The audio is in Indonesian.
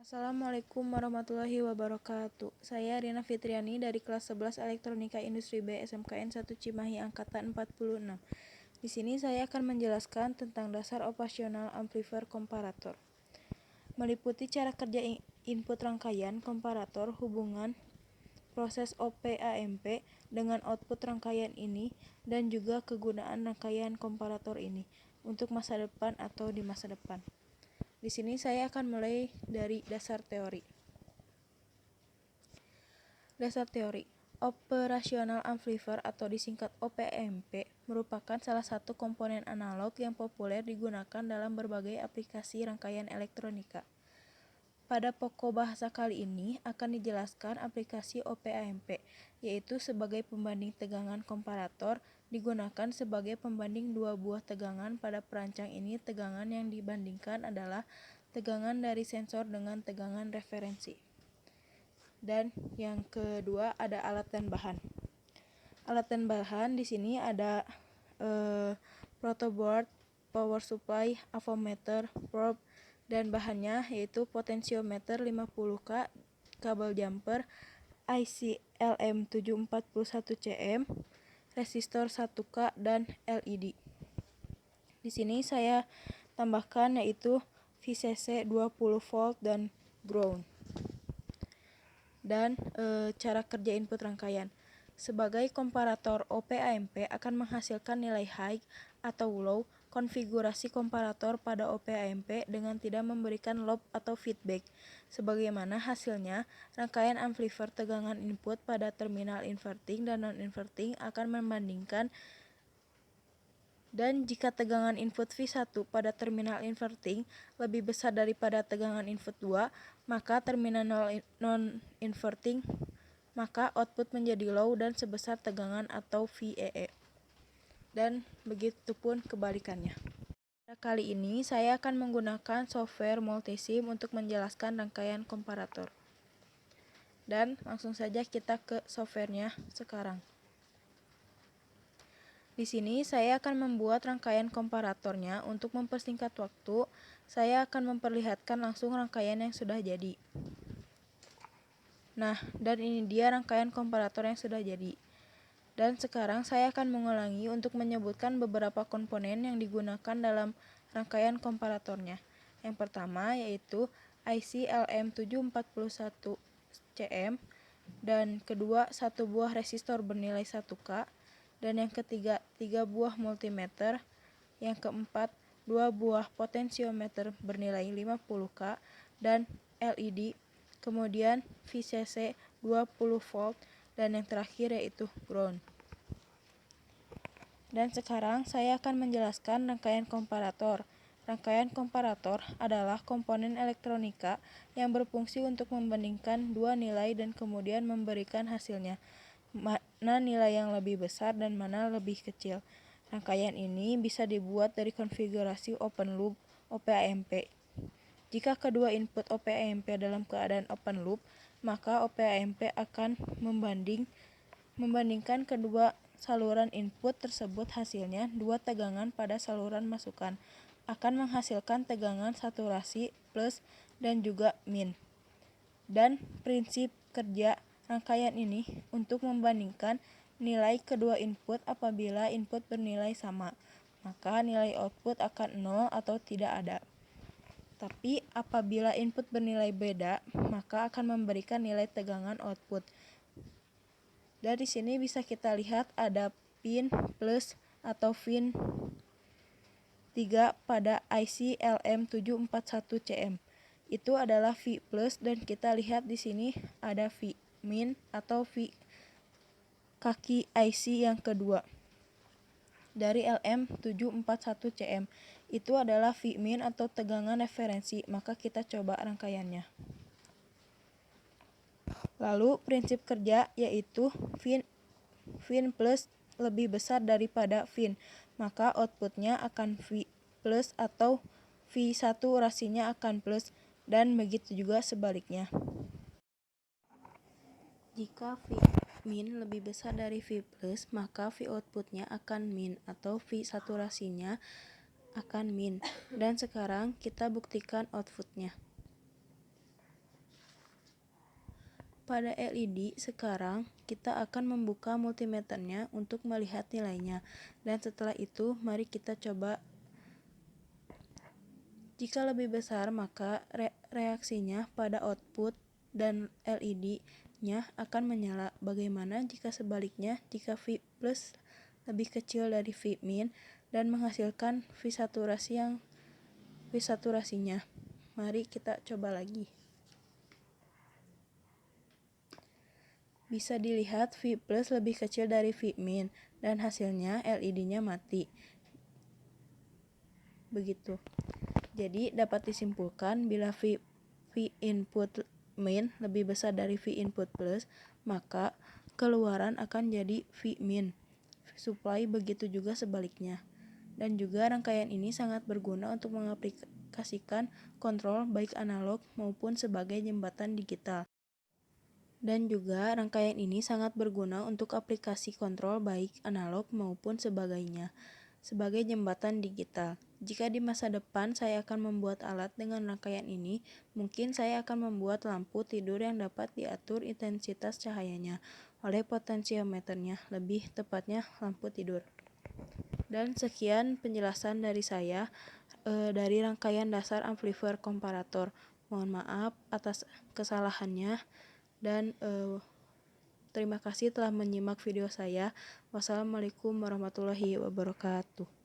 Assalamualaikum warahmatullahi wabarakatuh. Saya Rina Fitriani dari kelas 11 Elektronika Industri B SMKN 1 Cimahi angkatan 46. Di sini saya akan menjelaskan tentang dasar operasional amplifier komparator. Meliputi cara kerja input rangkaian komparator, hubungan proses OP-AMP dengan output rangkaian ini, dan juga kegunaan rangkaian komparator ini untuk masa depan atau di masa depan. Di sini saya akan mulai dari dasar teori. Dasar teori. Operasional amplifier atau disingkat OP-AMP merupakan salah satu komponen analog yang populer digunakan dalam berbagai aplikasi rangkaian elektronika. Pada pokok bahasa kali ini akan dijelaskan aplikasi OP-AMP, yaitu sebagai pembanding tegangan komparator digunakan sebagai pembanding dua buah tegangan. Pada perancang ini tegangan yang dibandingkan adalah tegangan dari sensor dengan tegangan referensi. Dan yang kedua ada alat dan bahan. Alat dan bahan di sini ada protoboard, power supply, avometer, probe, dan bahannya yaitu potensiometer 50K, kabel jumper, IC LM741CM, resistor 1K, dan LED. Di sini saya tambahkan yaitu VCC 20 volt dan ground. Dan cara kerja input rangkaian. Sebagai komparator, OP-AMP akan menghasilkan nilai high atau low. Konfigurasi komparator pada OP-AMP dengan tidak memberikan loop atau feedback. Sebagaimana hasilnya, rangkaian amplifier tegangan input pada terminal inverting dan non-inverting akan membandingkan, dan jika tegangan input V1 pada terminal inverting lebih besar daripada tegangan input 2, maka terminal non-inverting maka output menjadi low dan sebesar tegangan atau VEE. Dan begitupun kebalikannya. Pada kali ini saya akan menggunakan software Multisim untuk menjelaskan rangkaian komparator. Dan langsung saja kita ke softwarenya sekarang. Di sini saya akan membuat rangkaian komparatornya. Untuk mempersingkat waktu, saya akan memperlihatkan langsung rangkaian yang sudah jadi. Nah, dan ini dia rangkaian komparator yang sudah jadi. Dan sekarang saya akan mengulangi untuk menyebutkan beberapa komponen yang digunakan dalam rangkaian komparatornya. Yang pertama yaitu IC LM741CM, dan kedua satu buah resistor bernilai 1K, dan yang ketiga 3 buah multimeter, yang keempat 2 buah potensiometer bernilai 50K dan LED, kemudian VCC 20 volt, dan yang terakhir yaitu ground. Dan sekarang saya akan menjelaskan rangkaian komparator. Rangkaian komparator adalah komponen elektronika yang berfungsi untuk membandingkan dua nilai dan kemudian memberikan hasilnya, mana nilai yang lebih besar dan mana lebih kecil. Rangkaian ini bisa dibuat dari konfigurasi open loop OP-AMP. Jika kedua input OP-AMP dalam keadaan open loop, maka OP-AMP akan membandingkan kedua saluran input tersebut. Hasilnya, dua tegangan pada saluran masukan akan menghasilkan tegangan saturasi plus dan juga min. Dan prinsip kerja rangkaian ini untuk membandingkan nilai kedua input. Apabila input bernilai sama, maka nilai output akan 0 atau tidak ada. Tapi apabila input bernilai beda, maka akan memberikan nilai tegangan output. Dari sini bisa kita lihat ada pin plus atau pin 3 pada IC LM741CM. Itu adalah V plus, dan kita lihat di sini ada V min atau V kaki IC yang kedua dari LM741CM. Itu adalah V min atau tegangan referensi. Maka kita coba rangkaiannya. Lalu prinsip kerja yaitu Vin plus lebih besar daripada Vin, maka outputnya akan V plus atau V saturasinya akan plus, dan begitu juga sebaliknya. Jika V min lebih besar dari V plus, maka V outputnya akan min atau V saturasinya akan min. Dan sekarang kita buktikan outputnya. Pada LED sekarang, kita akan membuka multimeternya untuk melihat nilainya. Dan setelah itu, mari kita coba. Jika lebih besar, maka reaksinya pada output dan LED-nya akan menyala. Bagaimana jika sebaliknya, jika V plus lebih kecil dari V min dan menghasilkan V saturasinya? Mari kita coba lagi. Bisa dilihat V plus lebih kecil dari V min dan hasilnya LED-nya mati. Begitu. Jadi dapat disimpulkan bila V input min lebih besar dari V input plus, maka keluaran akan jadi V min supply, begitu juga sebaliknya. Dan juga rangkaian ini sangat berguna untuk mengaplikasikan kontrol baik analog maupun sebagai jembatan digital. Dan juga rangkaian ini sangat berguna untuk aplikasi kontrol baik analog maupun sebagainya sebagai jembatan digital. Jika di masa depan saya akan membuat alat dengan rangkaian ini, mungkin saya akan membuat lampu tidur yang dapat diatur intensitas cahayanya oleh potensiometernya, lebih tepatnya lampu tidur. Dan sekian penjelasan dari saya dari rangkaian dasar amplifier komparator. Mohon maaf atas kesalahannya. Dan terima kasih telah menyimak video saya. Wassalamualaikum warahmatullahi wabarakatuh.